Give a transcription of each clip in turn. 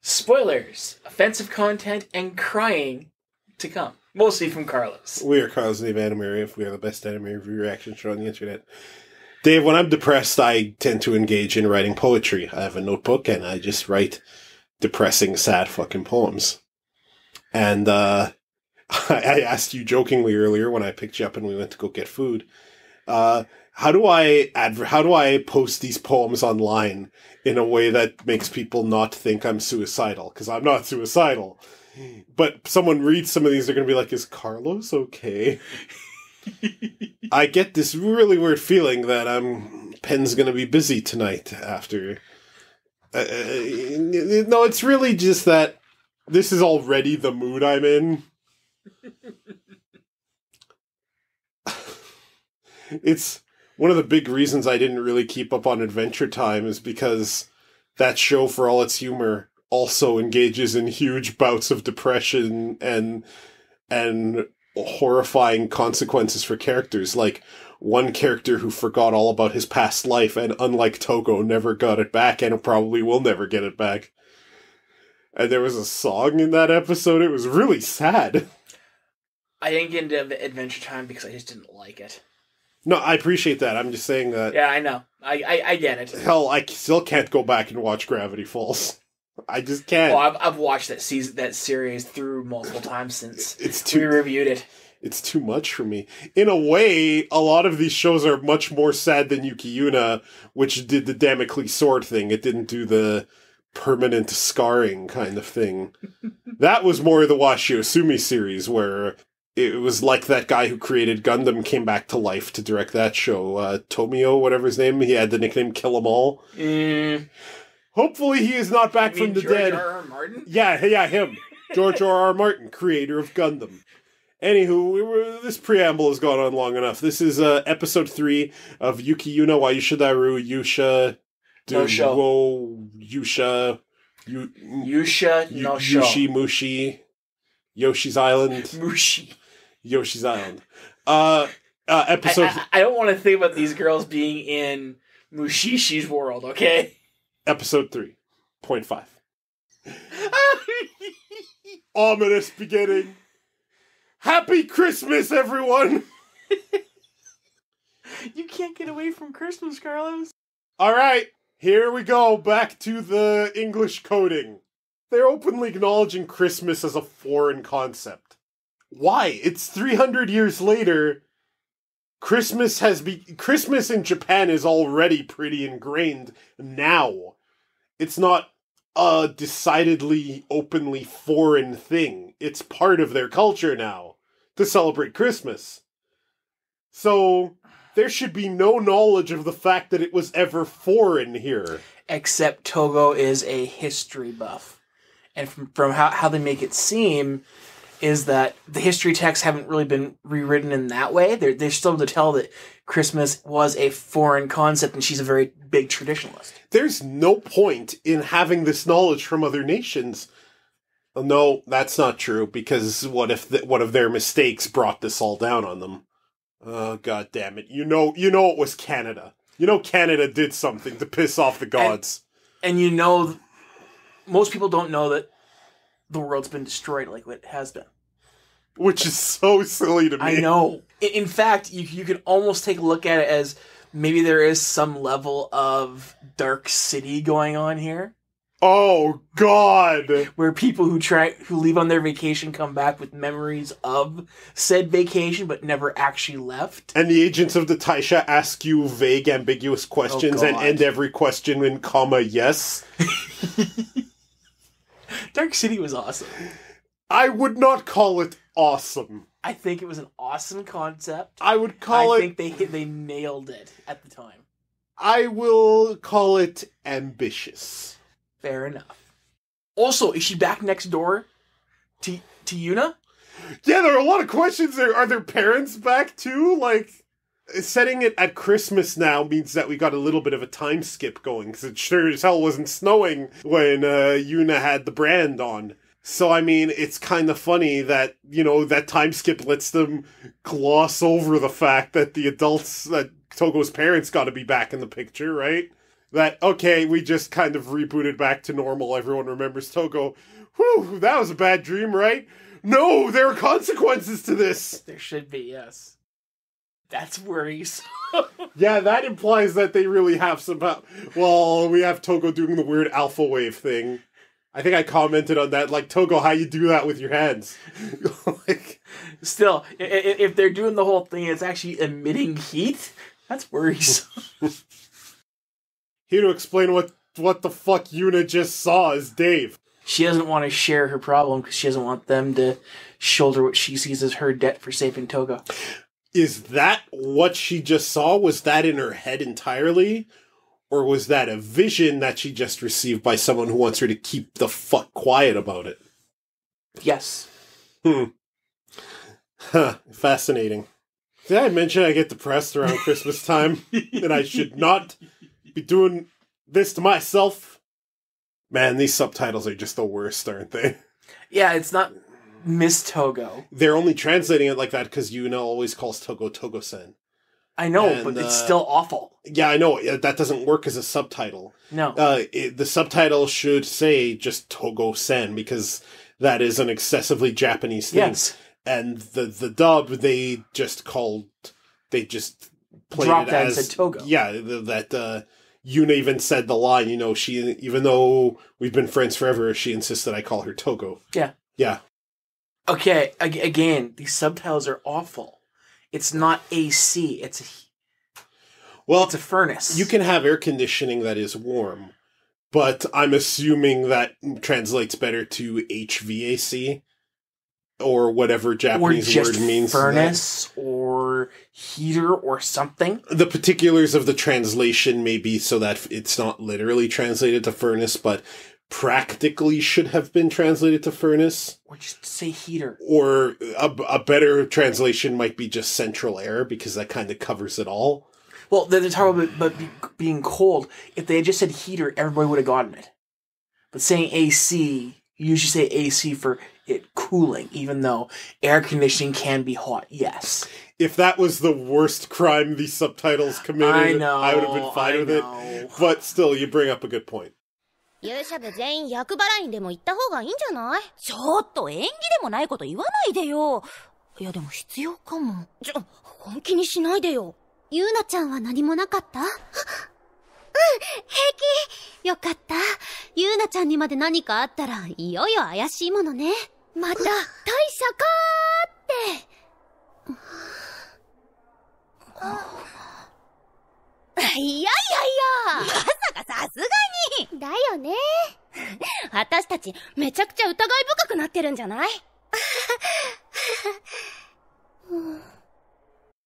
Spoilers, offensive content, and crying to come. Mostly from Carlos. We are Carlos and Dave Anime Review. We are the best anime review reaction show on the internet. Dave, when I'm depressed, I tend to engage in writing poetry. I have a notebook and I just write depressing, sad fucking poems. And I asked you jokingly earlier when I picked you up and we went to go get food, how do I post these poems online in a way that makes people not think I'm suicidal? Because I'm not suicidal. But someone reads some of these, they're going to be like, is Carlos okay? I get this really weird feeling that pen's going to be busy tonight after. No, it's really just that this is already the mood I'm in. It's one of the big reasons I didn't really keep up on Adventure Time is because that show, for all its humor, also engages in huge bouts of depression and horrifying consequences for characters. Like one character who forgot all about his past life and, unlike Togo, never got it back and probably will never get it back. And there was a song in that episode. It was really sad. I didn't get into Adventure Time because I just didn't like it. No, I appreciate that. I'm just saying that... Yeah, I know. I get it. Hell, I still can't go back and watch Gravity Falls. I just can't. Well, I've watched that series through multiple times since we reviewed it. It's too much for me. In a way, a lot of these shows are much more sad than Yuki Yuna, which did the Damocles sword thing. It didn't do the permanent scarring kind of thing. That was more the Washi Osumi series, where it was like that guy who created Gundam came back to life to direct that show. Tomio, whatever his name. He had the nickname Kill 'Em All. Hopefully he is not back from the dead. George R.R. Martin? Yeah, him. George R.R. Martin, creator of Gundam. Anywho, this preamble has gone on long enough. This is episode 3 of Yuki Yuna wa Yushadaru Yusha No Show. Yusha No Show. Yushi Mushi Yoshi's Island. Mushi. Yoshi's Island. Episode... I don't want to think about these girls being in Mushishi's world, okay? Episode 3.5. Ominous beginning. Happy Christmas, everyone! You can't get away from Christmas, Carlos. Alright, here we go. Back to the English coding. They're openly acknowledging Christmas as a foreign concept. Why? It's 300 years later. Christmas in Japan is already pretty ingrained now. It's not a decidedly openly foreign thing. It's part of their culture now to celebrate Christmas. So there should be no knowledge of the fact that it was ever foreign here. Except Togo is a history buff. And from how they make it seem is that the history texts haven't really been rewritten in that way. They're still to tell that Christmas was a foreign concept and she's a very big traditionalist. There's no point in having this knowledge from other nations. No, that's not true, because what if one of their mistakes brought this all down on them? Oh, God damn it. You know it was Canada. You know Canada did something to piss off the gods. And most people don't know that the world's been destroyed like it has been. Which is so silly to me. I know. In fact, you could almost take a look at it as maybe there is some level of Dark City going on here. Oh, God! Where people who leave on their vacation come back with memories of said vacation, but never actually left. And the agents of the Taisha ask you vague, ambiguous questions and end every question in comma, yes. Dark City was awesome. I would not call it awesome. I think it was an awesome concept. I think they nailed it at the time. I will call it ambitious. Fair enough. Also, is she back next door to Yuna? Yeah, there are a lot of questions there. Are their parents back too? Like, setting it at Christmas now means that we got a little bit of a time skip going, because it sure as hell wasn't snowing when Yuna had the brand on. So, I mean, it's kind of funny that, that time skip lets them gloss over the fact that the adults, that Togo's parents got to be back in the picture, right? that, okay, we just kind of rebooted back to normal. Everyone remembers Togo. Whew, that was a bad dream, right? No, there are consequences to this. There should be, yes. That's worrisome. Yeah, that implies that they really have some... Well, we have Togo doing the weird alpha wave thing. I think I commented on that, like, Togo, how you do that with your hands? Like, still, if they're doing the whole thing, it's actually emitting heat. That's worrisome. Here to explain what the fuck Yuna just saw is Dave. She doesn't want to share her problem because she doesn't want them to shoulder what she sees as her debt for saving Togo. Is that what she just saw? Was that in her head entirely? Or was that a vision that she just received by someone who wants her to keep the fuck quiet about it? Yes. Huh. Fascinating. Did I mention I get depressed around Christmas time? And I should not be doing this to myself? Man, these subtitles are just the worst, aren't they? Yeah, it's not Miss Togo. They're only translating it like that because Yuna always calls Togo Togo-sen. I know, but it's still awful. Yeah, I know. That doesn't work as a subtitle. No. The subtitle should say just Togo-sen because that is an excessively Japanese thing. Yes. And the dub, they just played Dropped it that as... and said Togo. Yeah, that Yuna even said the line, even though we've been friends forever, she insists that I call her Togo. Yeah. Yeah. Okay, again, these subtitles are awful. It's not AC, it's a furnace. You can have air conditioning that is warm, but I'm assuming that translates better to HVAC or whatever Japanese word means. Furnace or heater or something. The particulars of the translation may be so that it's not literally translated to furnace, but practically should have been translated to furnace. Or just say heater. Or a better translation might be just central air, because that kind of covers it all. Well, they're talking about being cold. If they had just said heater, everybody would have gotten it. But saying AC, you usually say AC for it cooling, even though air conditioning can be hot, yes. If that was the worst crime these subtitles committed, I would have been fine with it. But still, you bring up a good point. 勇者部全員厄払いにでも行った方がいいんじゃない？ちょっと縁起でもないこと言わないでよ。いやでも必要かも。本気にしないでよ。ゆうなちゃんは何もなかった？うん、平気。よかった。ゆうなちゃんにまで何かあったらいよいよ怪しいものね。また大赦かーって。いやまさかさすがにだよね私たちめちゃくちゃ疑い深くなってるんじゃない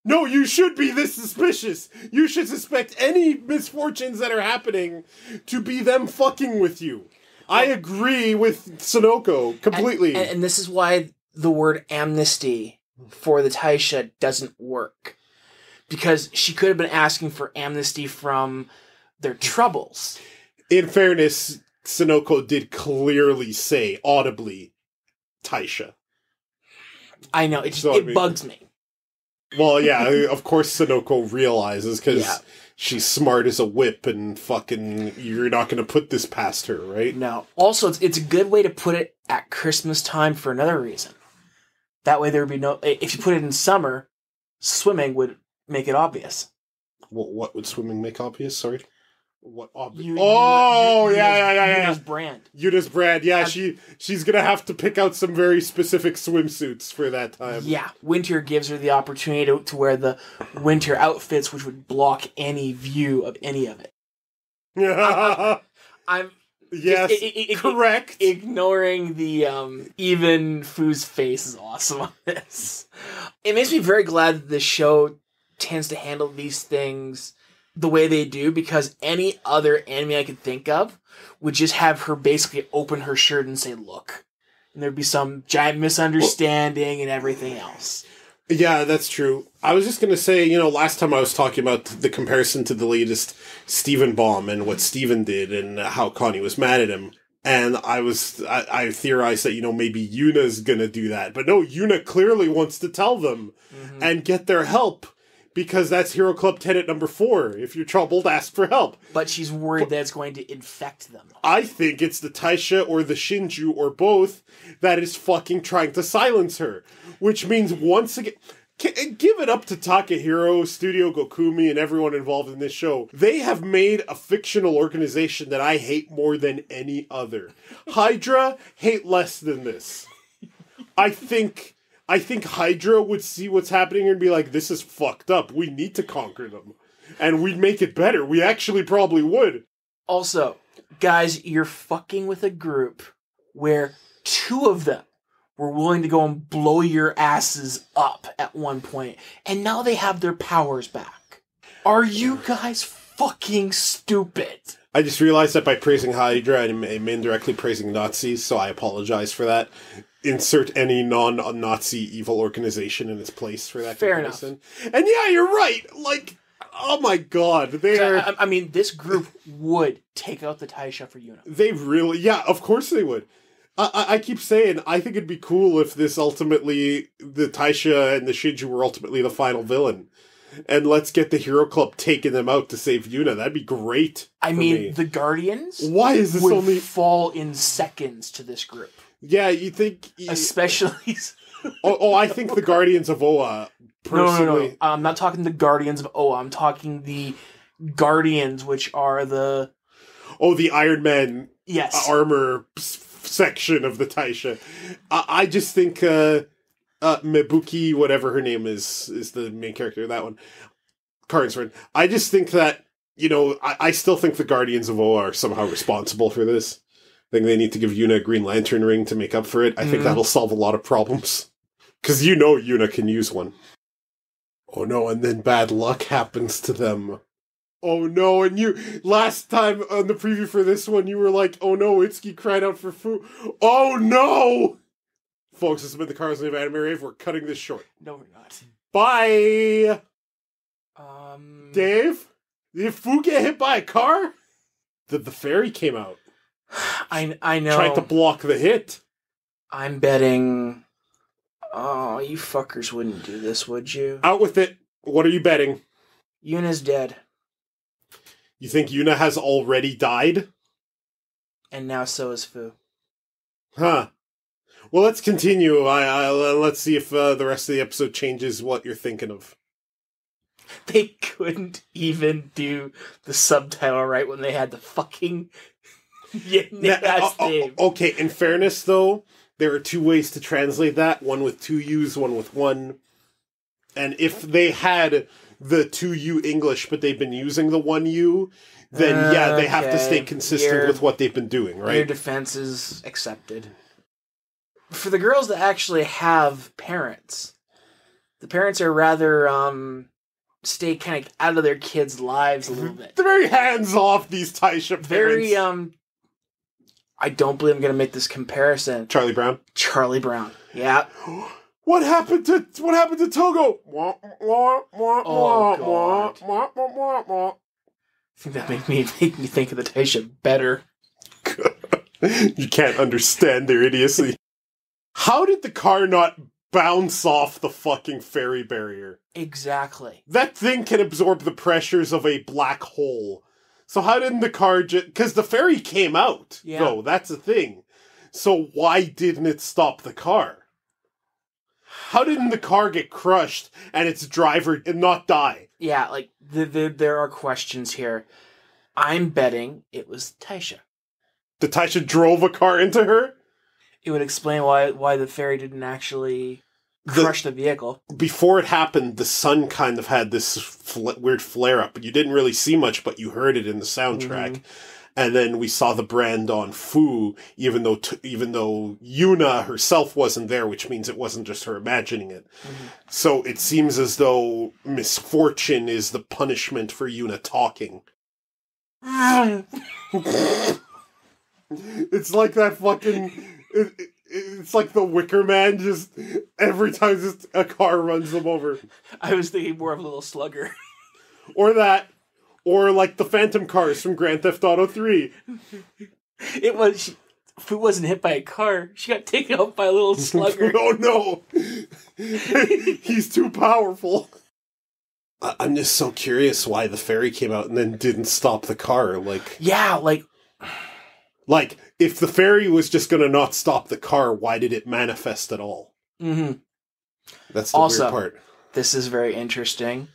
No, you should be this suspicious. You should suspect any misfortunes that are happening to be them fucking with you. I agree with Sonoko completely. And this is why the word amnesty for the Taisha doesn't work. Because she could have been asking for amnesty from their troubles. In fairness, Sonoko did clearly say, audibly, Taisha. I know, it bugs me. Well, yeah, of course Sonoko realizes, because she's smart as a whip, and fucking, you're not going to put this past her, right? No. Also, it's a good way to put it at Christmas time for another reason. That way there would be no... If you put it in summer, swimming would make it obvious. What would swimming make obvious? Sorry? What obvious? Yuna's brand. Yuna's brand, yeah. She's gonna have to pick out some very specific swimsuits for that time. Yeah, winter gives her the opportunity to wear the winter outfits, which would block any view of any of it. I'm... Yes, correct. Ignoring the even Fu's face is awesome on this. It makes me very glad that the show tends to handle these things the way they do, because any other anime I could think of would just have her basically open her shirt and say, look. And there'd be some giant misunderstanding and everything else. Yeah, that's true. I was just going to say, last time I was talking about the comparison to the latest Steven Baum and what Steven did and how Connie was mad at him. And I theorized that, maybe Yuna's going to do that. But no, Yuna clearly wants to tell them and get their help. Because that's Hero Club tenet number 4. If you're troubled, ask for help. But she's worried that it's going to infect them. I think it's the Taisha or the Shinju or both that is fucking trying to silence her. Which means once again... Give it up to Takahiro, Studio Gokumi, and everyone involved in this show. They have made a fictional organization that I hate more than any other. Hydra, hate less than this. I think Hydra would see what's happening and be like, this is fucked up. We need to conquer them. And we'd make it better. We actually probably would. Also, guys, you're fucking with a group where 2 of them were willing to go and blow your asses up at one point, and now they have their powers back. Are you guys fucking stupid? I just realized that by praising Hydra, I'm indirectly praising Nazis, so I apologize for that. Insert any non-Nazi evil organization in its place for that Fair comparison. Enough. And yeah, you're right. Like, oh my god, they're... I mean, this group would take out the Taisha for Yuna. They really... Yeah, of course they would. I keep saying, I think it'd be cool if this ultimately, the Taisha and the Shinju were ultimately the final villain. And let's get the Hero Club taking them out to save Yuna. That'd be great. I mean, the Guardians Why is this would only... fall in seconds to this group. Yeah, you think... Especially... I think the Guardians of Oa, personally... No. I'm not talking the Guardians of Oa. I'm talking the Guardians, which are the... Oh, the Iron Man armor section of the Taisha. I just think Mebuki, whatever her name is the main character of that one. Karin's friend. I just think that, I still think the Guardians of Oa are somehow responsible for this. I think they need to give Yuna a Green Lantern ring to make up for it. I think that'll solve a lot of problems. Because Yuna can use one. Oh no, and then bad luck happens to them. Oh no, and last time on the preview for this one, you were like, oh no, Itsuki cried out for food. Oh no! Folks, this has been the Cars Live Anime Rave. We're cutting this short. No, we're not. Bye! Dave? Did Fu get hit by a car? The fairy came out. I know. Tried to block the hit. I'm betting... Oh, you fuckers wouldn't do this, would you? Out with it. What are you betting? Yuna's dead. You think Yuna has already died? And now so is Fu. Huh. Well, let's continue. Let's see if the rest of the episode changes what you're thinking of. They couldn't even do the subtitle right when they had the fucking... Okay, in fairness, though, there are 2 ways to translate that. One with 2 U's, one with 1. And if they had the 2 U English, but they've been using the 1 U, then they have to stay consistent with what they've been doing, right? Your defense is accepted. For the girls that actually have parents, the parents are rather, stay kind of out of their kids' lives a little bit. They're very hands-off, these Taisha parents. Very, I don't believe I'm going to make this comparison. Charlie Brown? Charlie Brown, yeah. What happened to Togo? Oh, God. I think that make me think of the Taisha better. You can't understand their idiocy. How did the car not bounce off the fucking ferry barrier? Exactly. That thing can absorb the pressures of a black hole. So how didn't the car because the ferry came out, though, that's the thing. So why didn't it stop the car? How didn't the car get crushed and its driver not die? Yeah, like, there are questions here. I'm betting it was Taisha. The Taisha drove a car into her? It would explain why the ferry didn't actually crush the vehicle. Before it happened, the sun kind of had this weird flare-up. You didn't really see much, but you heard it in the soundtrack. Mm-hmm. And then we saw the brand on Fu, even though Yuna herself wasn't there, which means it wasn't just her imagining it. Mm-hmm. So it seems as though misfortune is the punishment for Yuna talking. It's like that fucking... It's like the Wicker Man, just every time a car runs them over. I was thinking more of a little slugger. Or that... Or like the Phantom cars from Grand Theft Auto 3. Fu wasn't hit by a car. She got taken out by a little slugger. Oh no! He's too powerful. I'm just so curious why the fairy came out and then didn't stop the car. Like, if the fairy was just going to not stop the car, why did it manifest at all? Mm-hmm. That's the weird part. This is very interesting.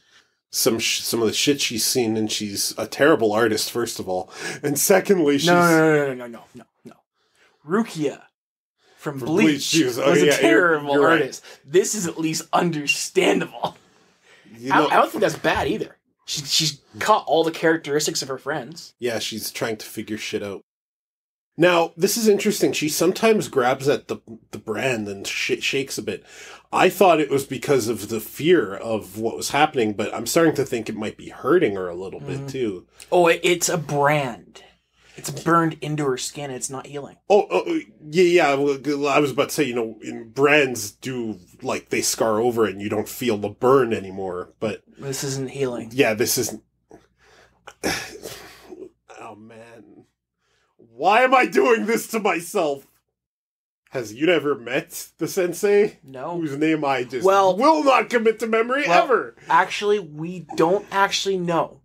Some of the shit she's seen, and she's a terrible artist, first of all. And secondly, she's... No. Rukia from Bleach was a terrible artist. Right. This is at least understandable. I don't think that's bad either. She's caught all the characteristics of her friends. Yeah, she's trying to figure shit out. Now, this is interesting. She sometimes grabs at the brand and shakes a bit. I thought it was because of the fear of what was happening, but I'm starting to think it might be hurting her a little bit, too. Oh, it's a brand. It's burned into her skin. It's not healing. Yeah. Well, I was about to say, in brands do, like, they scar over and you don't feel the burn anymore, but... This isn't healing. Yeah, this isn't... Oh, man. Why am I doing this to myself? Has you never met the sensei? No. Whose name I just will not commit to memory ever. Actually, we don't actually know.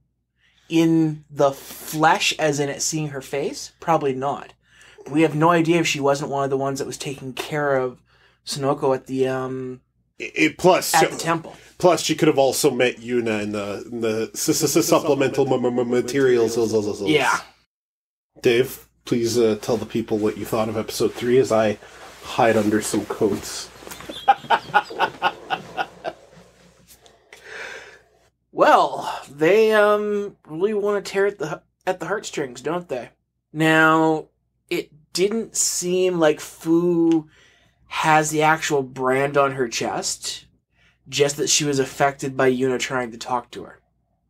In the flesh, as in it seeing her face? Probably not. We have no idea if she wasn't one of the ones that was taking care of Sonoko at the the temple. Plus, she could have also met Yuna in the supplemental materials. Yeah. Dave, please tell the people what you thought of episode 3 as I hide under some coats. Well, they really want to tear at the heartstrings, don't they? Now, it didn't seem like Fu has the actual brand on her chest, just that she was affected by Yuna trying to talk to her.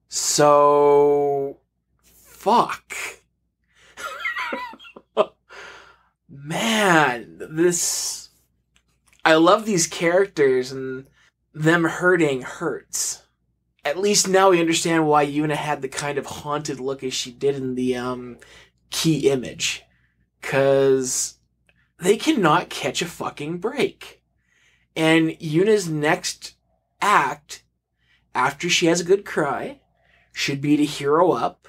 So, fuck. Man, I love these characters, and them hurting hurts. At least now we understand why Yuna had the kind of haunted look as she did in the key image. 'Cause they cannot catch a fucking break. And Yuna's next act, after she has a good cry, should be to hero up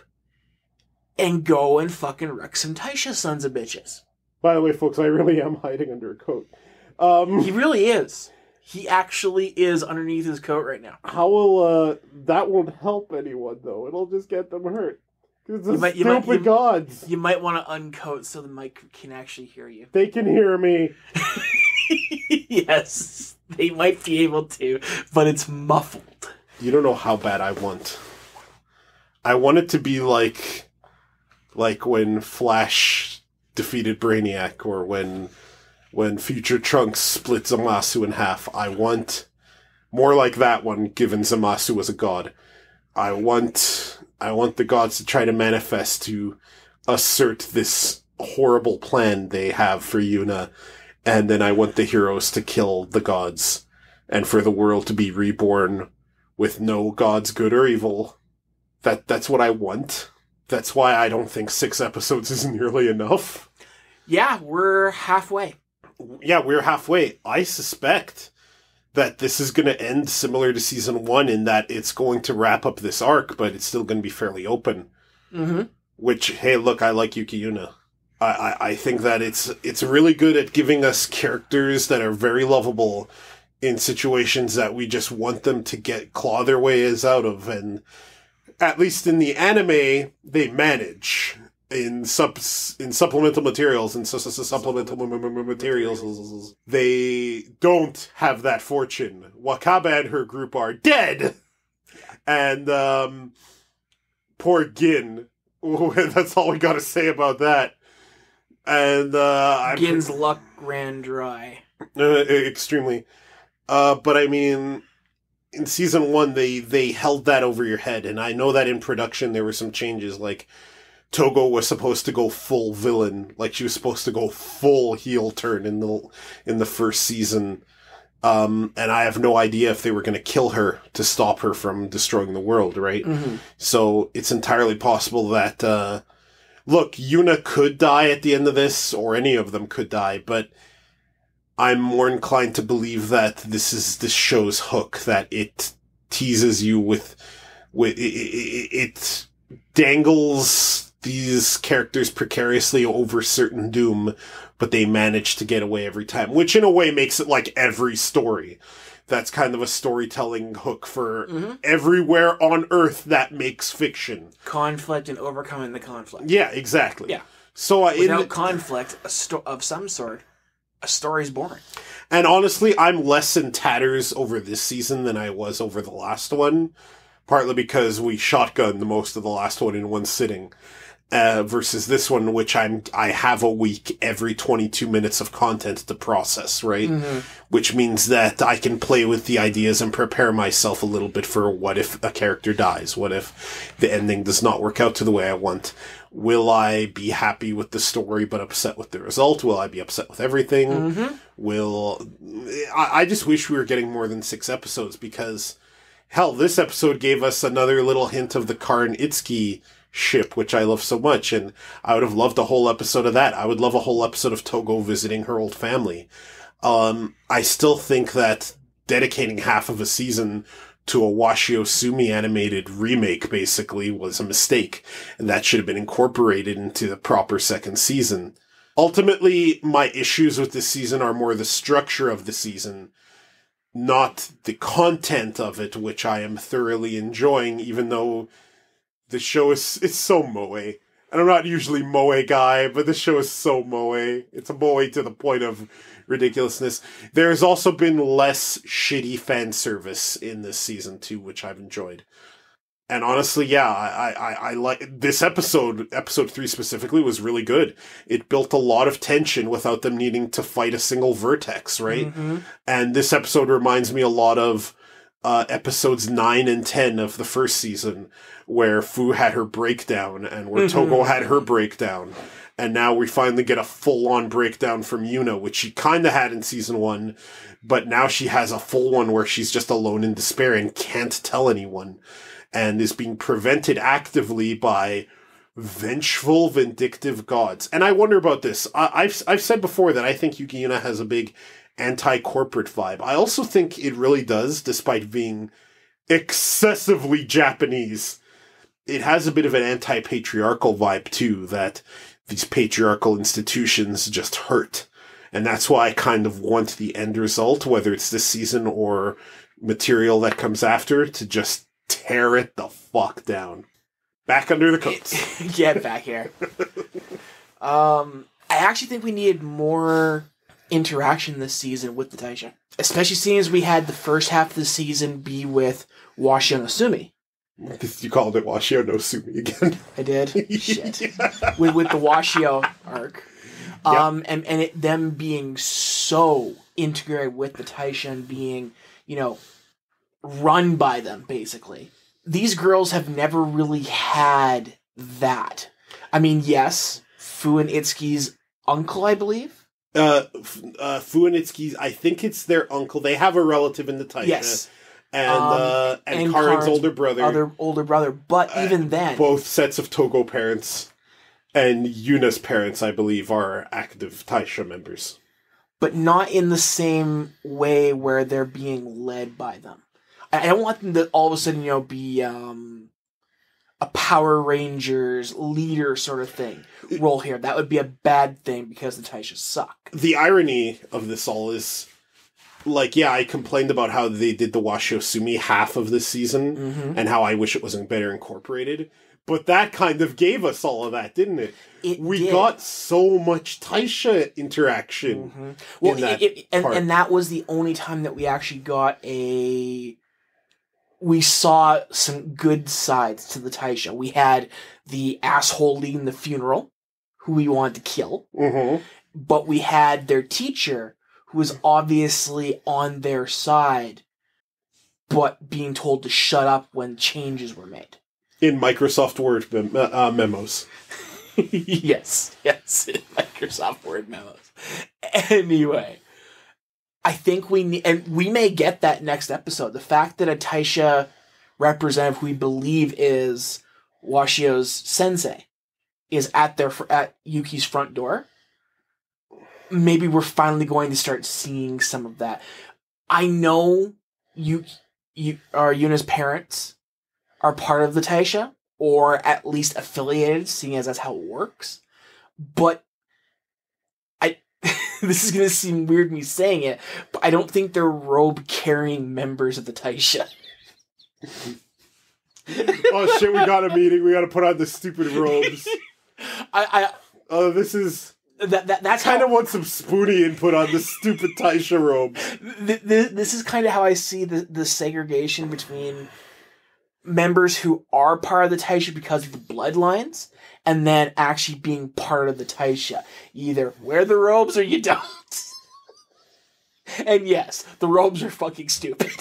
and go and fucking wreck some Taisha sons of bitches. By the way, folks, I really am hiding under a coat. He really is. He actually is underneath his coat right now. How will, that won't help anyone, though. It'll just get them hurt. It's stupid gods. You might want to uncoat so the mic can actually hear you. They can hear me. Yes, they might be able to, but it's muffled. You don't know how bad I want. I want it to be like when Flash defeated Brainiac, or when Future Trunks split Zamasu in half. I want more like that one, given Zamasu was a god. I want the gods to try to manifest to assert this horrible plan they have for Yuna, and then I want the heroes to kill the gods, and for the world to be reborn with no gods, good or evil. That's what I want. That's why I don't think 6 episodes is nearly enough. Yeah, we're halfway. Yeah, we're halfway. I suspect that this is going to end similar to season 1 in that it's going to wrap up this arc, but it's still going to be fairly open. Mm-hmm. Which, hey, look, I like Yuki Yuna. I think that it's really good at giving us characters that are very lovable in situations that we just want them to claw their ways out of, and at least in the anime, they manage. In supplemental materials, they don't have that fortune. Wakaba and her group are dead! And, poor Gin. That's all we gotta say about that. And, Gin's luck ran dry. Extremely. But I mean, in season 1, they held that over your head, and I know that in production there were some changes, like, Togo was supposed to go full villain, like she was supposed to go full heel turn in the first season. And I have no idea if they were going to kill her to stop her from destroying the world, right? Mm-hmm. So it's entirely possible that, look, Yuna could die at the end of this, or any of them could die, but I'm more inclined to believe that this is this show's hook, that it teases you with it dangles these characters precariously over certain doom, but they manage to get away every time, which in a way makes it like every story. That's kind of a storytelling hook for everywhere on Earth that makes fiction. Conflict and overcoming the conflict. Yeah, exactly. Yeah. So without conflict of some sort, a story's boring. And honestly, I'm less in tatters over this season than I was over the last one. Partly because we shotgunned most of the last one in one sitting. Versus this one, which I have a week every 22 minutes of content to process, right? Mm-hmm. Which means that I can play with the ideas and prepare myself a little bit for what if a character dies? What if the ending does not work out to the way I want? Will I be happy with the story but upset with the result? Will I be upset with everything? Mm-hmm. I just wish we were getting more than 6 episodes because, hell, this episode gave us another little hint of the Karn Itsuki ship, which I love so much, and I would have loved a whole episode of that. I would love a whole episode of Togo visiting her old family. I still think that dedicating half of a season to a Washio Sumi animated remake basically was a mistake, and that should have been incorporated into the proper second season. Ultimately, my issues with this season are more the structure of the season, not the content of it, which I am thoroughly enjoying, even though the show it's so moe. And I'm not usually moe guy, but the show is so moe. It's a moe to the point of ridiculousness. There's also been less shitty fan service in this season too, which I've enjoyed. And honestly, yeah, I like this episode 3 specifically was really good. It built a lot of tension without them needing to fight a single vertex, right? Mm-hmm. And this episode reminds me a lot of episodes 9 and 10 of the first season, where Fu had her breakdown and where Togo had her breakdown. And now we finally get a full-on breakdown from Yuna, which she kind of had in season 1, but now she has a full one where she's just alone in despair and can't tell anyone, and is being prevented actively by vengeful, vindictive gods. And I wonder about this. I've said before that I think Yuki Yuna has a big anti-corporate vibe. I also think it really does, despite being excessively Japanese. It has a bit of an anti-patriarchal vibe, too, that these patriarchal institutions just hurt. And that's why I kind of want the end result, whether it's this season or material that comes after, to just tear it the fuck down. Back under the coats. Get back here. I actually think we needed more interaction this season with the Taisha. Especially seeing as we had the first half of the season be with Washio no Sumi. You called it Washio no Sumi again. I did? Shit. Yeah. With the Washio arc. Yep. And them being so integrated with the Taisha and being, run by them, basically. These girls have never really had that. I mean, yes, Fu and Itsuki's uncle, I believe. Fu and Itsuki's, I think it's their uncle. They have a relative in the Taisha. Yes. And Karen's older brother. But even then, both sets of Togo parents and Yuna's parents, I believe, are active Taisha members. But not in the same way where they're being led by them. I don't want them to all of a sudden, be a Power Rangers leader sort of thing role here. That would be a bad thing because the Taisha suck. The irony of this all is, I complained about how they did the Washio Sumi half of this season and how I wish it wasn't better incorporated. But that kind of gave us all of that, didn't it? We got so much Taisha interaction. Mm-hmm. Well, and that was the only time that we actually got we saw some good sides to the Taisha. We had the asshole leading the funeral, who we wanted to kill. Mm-hmm. But we had their teacher, who was obviously on their side, but being told to shut up when changes were made. In Microsoft Word memos. Yes, in Microsoft Word memos. Anyway, I think we need, and we may get that next episode. The fact that a Taisha representative who we believe is Washio's sensei is at Yuki's front door. Maybe we're finally going to start seeing some of that. I know Yuki Yuna's parents are part of the Taisha, or at least affiliated, seeing as that's how it works. But this is going to seem weird me saying it, but I don't think they're robe-carrying members of the Taisha. Oh shit, we got a meeting. We got to put on the stupid robes. This is... That's kind of want some Spoonie input on the stupid Taisha robe. This is kind of how I see the segregation between members who are part of the Taisha because of the bloodlines, and then actually being part of the Taisha. You either wear the robes or you don't. And yes, the robes are fucking stupid.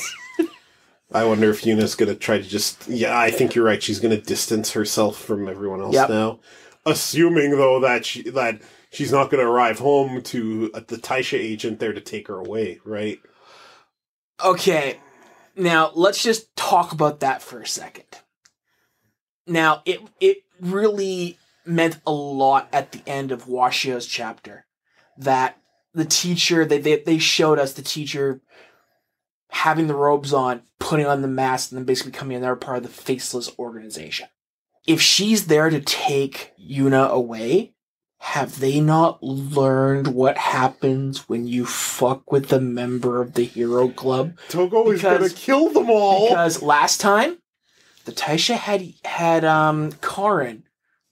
I wonder if Yuna's going to try to just... Yeah, I think you're right. She's going to distance herself from everyone else now. Assuming, though, that she's not going to arrive home to the Taisha agent there to take her away, right? Okay, now let's just talk about that for a second. Now, it really meant a lot at the end of Washio's chapter that the teacher, they showed us the teacher having the robes on, putting on the mask, and then basically becoming another part of the faceless organization. If she's there to take Yuna away, have they not learned what happens when you fuck with a member of the hero club? Togo is going to kill them all! Because last time, the Taisha had Karin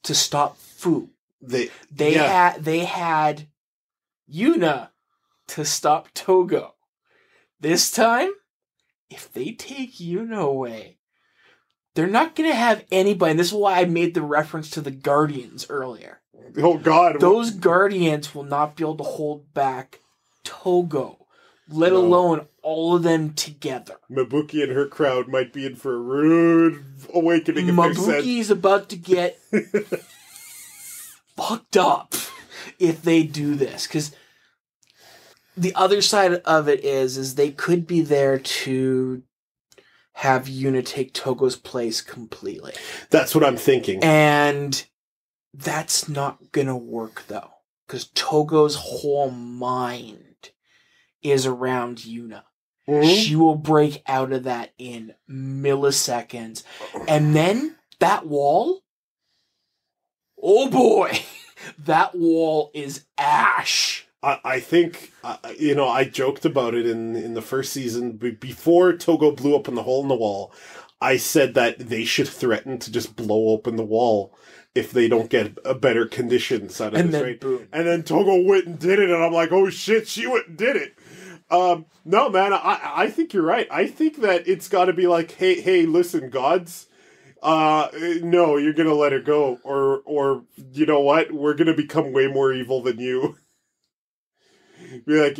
to stop Fu. They had Yuna to stop Togo. This time, if they take Yuna away, they're not going to have anybody. And this is why I made the reference to the Guardians earlier. Oh, God. Those Guardians will not be able to hold back Togo, let alone all of them together. Mabuki and her crowd might be in for a rude awakening. Mabuki's about to get fucked up if they do this. Because the other side of it is they could be there to have Yuna take Togo's place completely. That's what I'm thinking. And that's not gonna work, though. Because Togo's whole mind is around Yuna. Mm-hmm. She will break out of that in milliseconds. And then that wall... Oh boy! That wall is ash. I think, I joked about it in the first season. Before Togo blew open the hole in the wall, I said that they should threaten to just blow open the wall if they don't get a better conditions out of this, right? Boom. And then Togo went and did it, and I'm like, oh shit, she went and did it. No, man, I think you're right. I think that it's got to be like, hey, listen, gods, no, you're gonna let her go, or you know what? We're gonna become way more evil than you. Be like,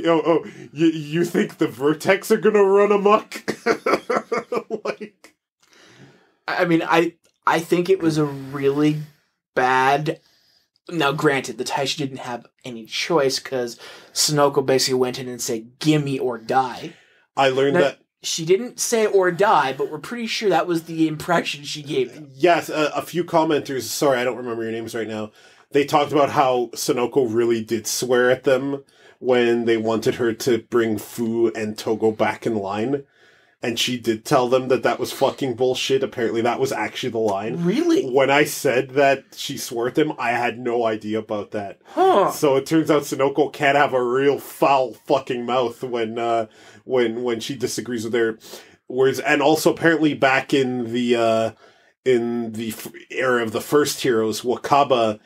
you think the Vertex are gonna run amok? Like, I mean, I think it was a really bad... Now, granted, the Taisha didn't have any choice because Sonoko basically went in and said, gimme or die. I learned that... She didn't say or die, but we're pretty sure that was the impression she gave them. Yes, a few commenters, sorry, I don't remember your names right now, they talked about how Sonoko really did swear at them when they wanted her to bring Fu and Togo back in line. And she did tell them that was fucking bullshit. Apparently that was actually the line. Really? When I said that she swore at them, I had no idea about that. Huh. So it turns out Sonoko can't have a real foul fucking mouth when she disagrees with her. Whereas, and also apparently back in the era of the first heroes, Wakaba,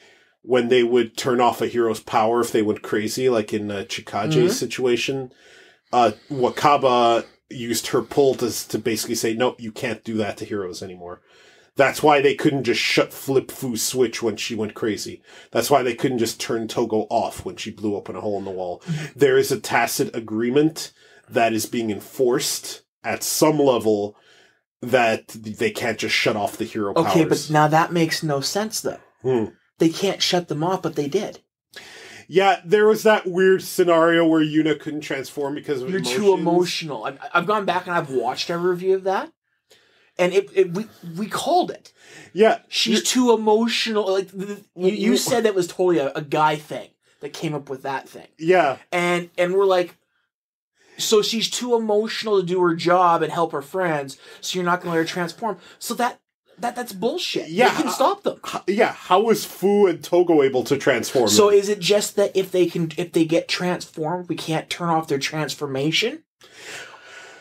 when they would turn off a hero's power if they went crazy, like in Chikage's situation, Wakaba used her pull to basically say, no, you can't do that to heroes anymore. That's why they couldn't just flip Fu's switch when she went crazy. That's why they couldn't just turn Togo off when she blew open a hole in the wall. There is a tacit agreement that is being enforced at some level that they can't just shut off the hero powers. Okay, but now that makes no sense, though. They can't shut them off, but they did. Yeah, there was that weird scenario where Yuna couldn't transform because of emotions. You're too emotional. I've gone back and I've watched our review of that, and we called it. Yeah, she's too emotional. Like you said, that was totally a guy thing that came up with that thing. Yeah, and we're like, So she's too emotional to do her job and help her friends, so you're not going to let her transform. So that's bullshit. Yeah, they can stop them. Yeah, how is Fu and Togo able to transform? So is it just that if they get transformed, we can't turn off their transformation?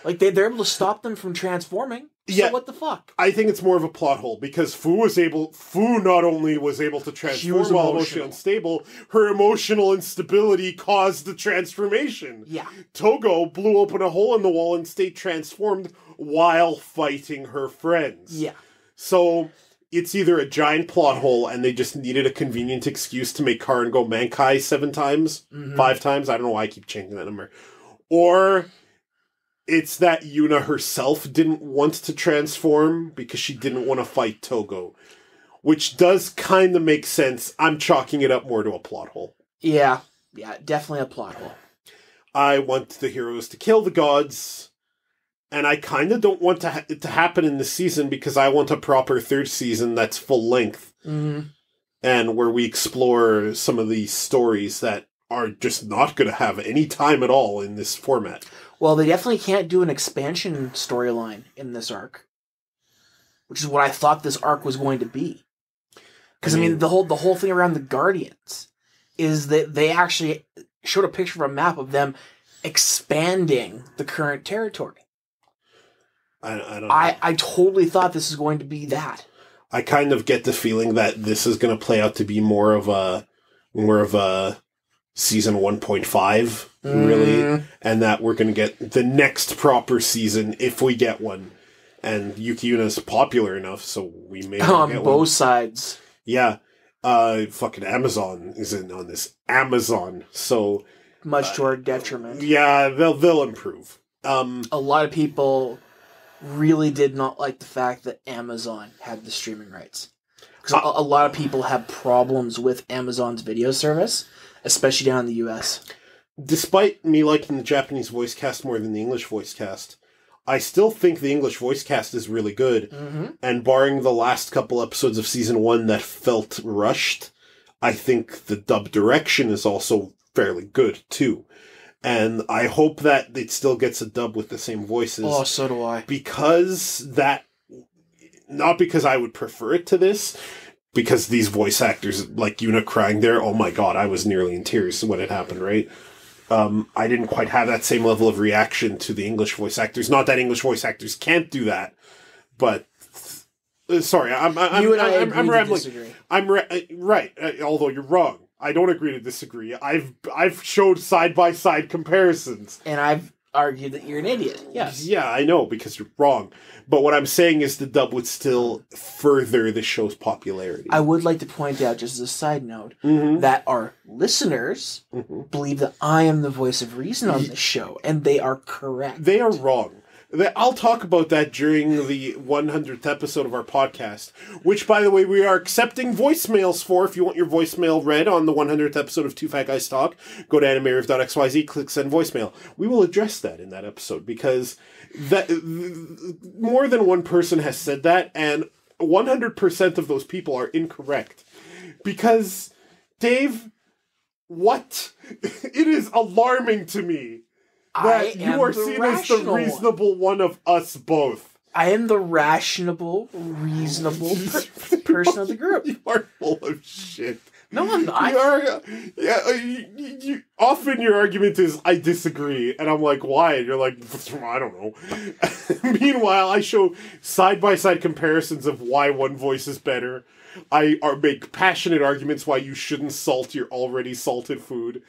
Like they're able to stop them from transforming. So what the fuck? I think it's more of a plot hole because Fu not only was able to transform while emotionally unstable, her emotional instability caused the transformation. Yeah. Togo blew open a hole in the wall and stayed transformed while fighting her friends. Yeah. So it's either a giant plot hole and they just needed a convenient excuse to make Karin go Mankai 7 times, 5 times. I don't know why I keep changing that number. Or it's that Yuna herself didn't want to transform because she didn't want to fight Togo. Which does kind of make sense. I'm chalking it up more to a plot hole. Yeah. Yeah, definitely a plot hole. I want the heroes to kill the gods. And I kind of don't want it to happen in this season because I want a proper 3rd season that's full length. Mm-hmm. And where we explore some of these stories that are just not going to have any time at all in this format. Well, they definitely can't do an expansion storyline in this arc, which is what I thought this arc was going to be. Because I mean, the whole thing around the Guardians is that they actually showed a picture of a map of them expanding the current territory. I don't know. I totally thought this was going to be that. I kind of get the feeling that this is going to play out to be more of a season 1.5, really, and that we're going to get the next proper season if we get one. And Yuki Yuna is popular enough, so we may on get both one. sides. Yeah, fucking Amazon is in on this. Amazon, so much to our detriment. Yeah, they'll improve. A lot of people really did not like the fact that Amazon had the streaming rights. Because a lot of people have problems with Amazon's video service, especially down in the US. Despite me liking the Japanese voice cast more than the English voice cast, I still think the English voice cast is really good. Mm-hmm. And barring the last couple episodes of season 1 that felt rushed, I think the dub direction is also fairly good too. And I hope that it still gets a dub with the same voices. Oh, so do I. Not because I would prefer it to this, because these voice actors, like Yuna crying there, oh my god, I was nearly in tears when it happened, right? I didn't quite have that same level of reaction to the English voice actors. Not that English voice actors can't do that, but sorry, I'm rambling. Right, although you're wrong. I don't agree to disagree. I've showed side-by-side comparisons. And I've argued that you're an idiot. Yes. Yeah, I know, because you're wrong. But what I'm saying is the dub would still further the show's popularity. I would like to point out, just as a side note, that our listeners believe that I am the voice of reason on this show, and they are correct. They are wrong. I'll talk about that during the 100th episode of our podcast, which, by the way, we are accepting voicemails for. If you want your voicemail read on the 100th episode of Two Fat Guys Talk, go to animeriv.xyz, click send voicemail. We will address that in that episode, because more than one person has said that, and 100% of those people are incorrect. Because, Dave, what? It is alarming to me that you are seen as the reasonable one of us both. I am the reasonable person of the group. You are full of shit. No, I'm not. Often your argument is, I disagree. And I'm like, why? And you're like, I don't know. Meanwhile, I show side-by-side comparisons of why one voice is better. I make passionate arguments why you shouldn't salt your already salted food.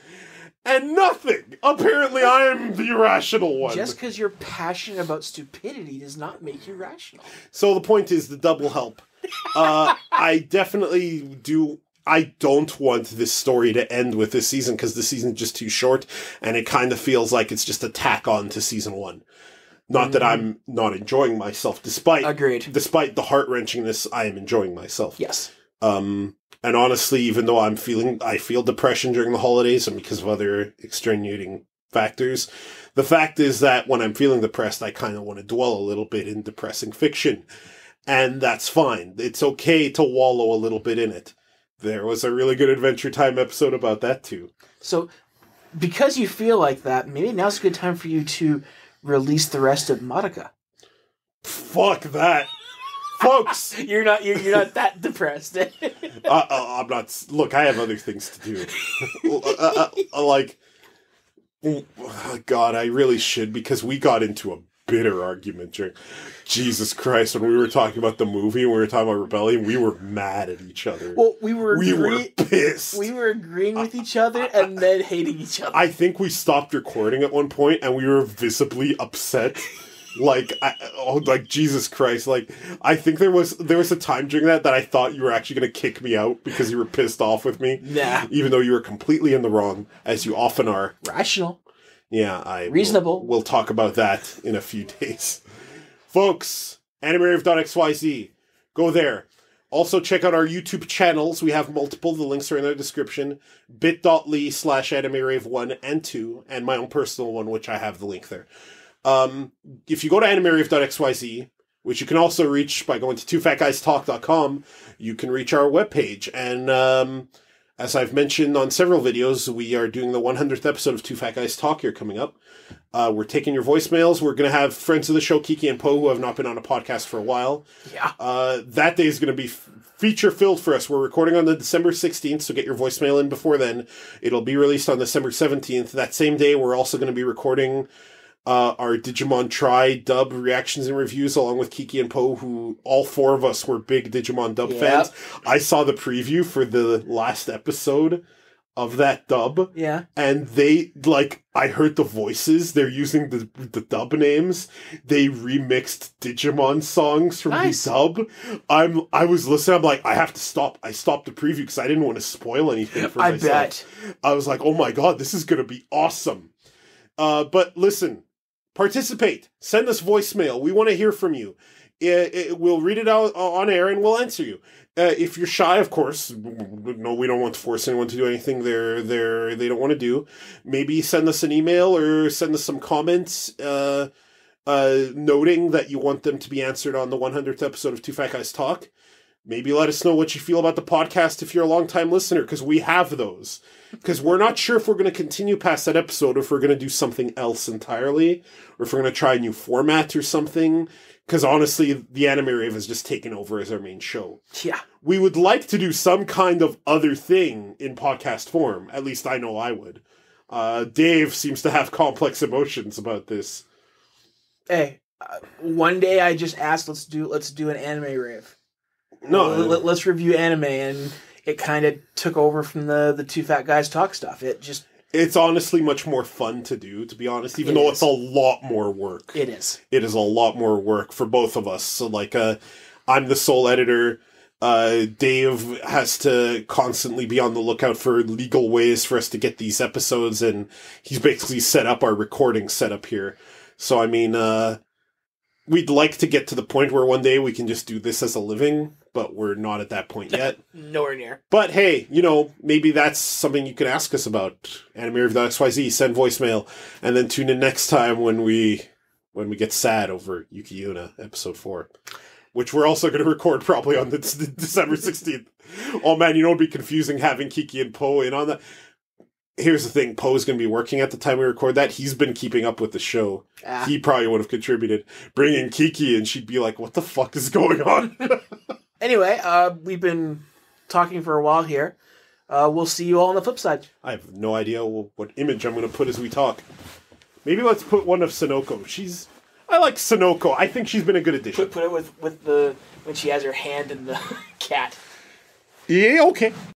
And nothing! Apparently I am the irrational one. Just because you're passionate about stupidity does not make you rational. So the point is, the dub will help. I definitely do. I don't want this story to end with this season, because the season's just too short, and it kind of feels like it's just a tack on to season 1. Not that I'm not enjoying myself, despite the heart-wrenchingness, I am enjoying myself. Yes. And honestly, even though I feel depression during the holidays and because of other extenuating factors, the fact is that when I'm feeling depressed, I kind of want to dwell a little bit in depressing fiction. And that's fine. It's okay to wallow a little bit in it. There was a really good Adventure Time episode about that too. So, because you feel like that, maybe now's a good time for you to release the rest of Madoka. Fuck that. Folks! You're not that depressed. I'm not... Look, I have other things to do. God, I really should, because we got into a bitter argument during... Jesus Christ, when we were talking about the movie and we were talking about Rebellion, we were mad at each other. Well, we were pissed. We were agreeing with each other and then hating each other. I think we stopped recording at one point and we were visibly upset. Like Jesus Christ! Like, I think there was a time during that I thought you were actually going to kick me out because you were pissed off with me. Nah. Even though you were completely in the wrong, as you often are. Rational. Yeah, reasonable. We'll talk about that in a few days, folks. AnimeRave.xyz. Go there. Also, check out our YouTube channels. We have multiple. The links are in the description. bit.ly/AnimeRave1 and 2, and my own personal one, which I have the link there. If you go to AnimeRave.xyz, which you can also reach by going to twofatguystalk.com, you can reach our webpage. And as I've mentioned on several videos, we are doing the 100th episode of Two Fat Guys Talk here coming up. We're taking your voicemails. We're going to have friends of the show, Kiki and Poe, who have not been on a podcast for a while. Yeah. That day is going to be feature-filled for us. We're recording on the December 16th, so get your voicemail in before then. It'll be released on December 17th. That same day, we're also going to be recording our Digimon Tri dub reactions and reviews along with Kiki and Poe, who all four of us were big Digimon dub fans. I saw the preview for the last episode of that dub. Yeah. And they, I heard the voices. They're using the dub names. They remixed Digimon songs from the dub. I was listening. I'm like, I have to stop. I stopped the preview because I didn't want to spoil anything for myself. I bet. I was like, oh my God, this is going to be awesome. But listen, participate. Send us voicemail. We want to hear from you. We'll read it out on air and we'll answer you. If you're shy, of course, no, we don't want to force anyone to do anything they don't want to do. Maybe send us an email or send us some comments noting that you want them to be answered on the 100th episode of Two Fat Guys Talk. Maybe let us know what you feel about the podcast if you're a long-time listener, because we have those. Because we're not sure if we're going to continue past that episode, or if we're going to do something else entirely, or if we're going to try a new format or something. Because honestly, the Anime Rave has just taken over as our main show. Yeah. We would like to do some kind of other thing in podcast form. At least I know I would. Dave seems to have complex emotions about this. Hey, one day I just asked, let's do an Anime Rave. No, let's review anime, and it kind of took over from the Two Fat Guys Talk stuff. It's honestly much more fun to do, to be honest, even though it's a lot more work. It is. It is a lot more work for both of us. So, I'm the sole editor. Dave has to constantly be on the lookout for legal ways for us to get these episodes, and he's basically set up our recording setup here. So, I mean, we'd like to get to the point where one day we can just do this as a living, but we're not at that point yet. Nowhere near. But hey, maybe that's something you can ask us about. AnimeRave.xyz, send voicemail, and then tune in next time when we get sad over Yuki Yuna, episode 4. Which we're also going to record probably on the December 16th. Oh man, it'd be confusing having Kiki and Poe in on that. Here's the thing, Poe's going to be working at the time we record that. He's been keeping up with the show. He probably would have contributed. Bring in Kiki and she'd be like, what the fuck is going on? Anyway, we've been talking for a while here. We'll see you all on the flip side. I have no idea what image I'm going to put as we talk. Maybe let's put one of Sonoko. I like Sonoko. I think she's been a good addition. Put it with when she has her hand in the cat. Yeah, okay.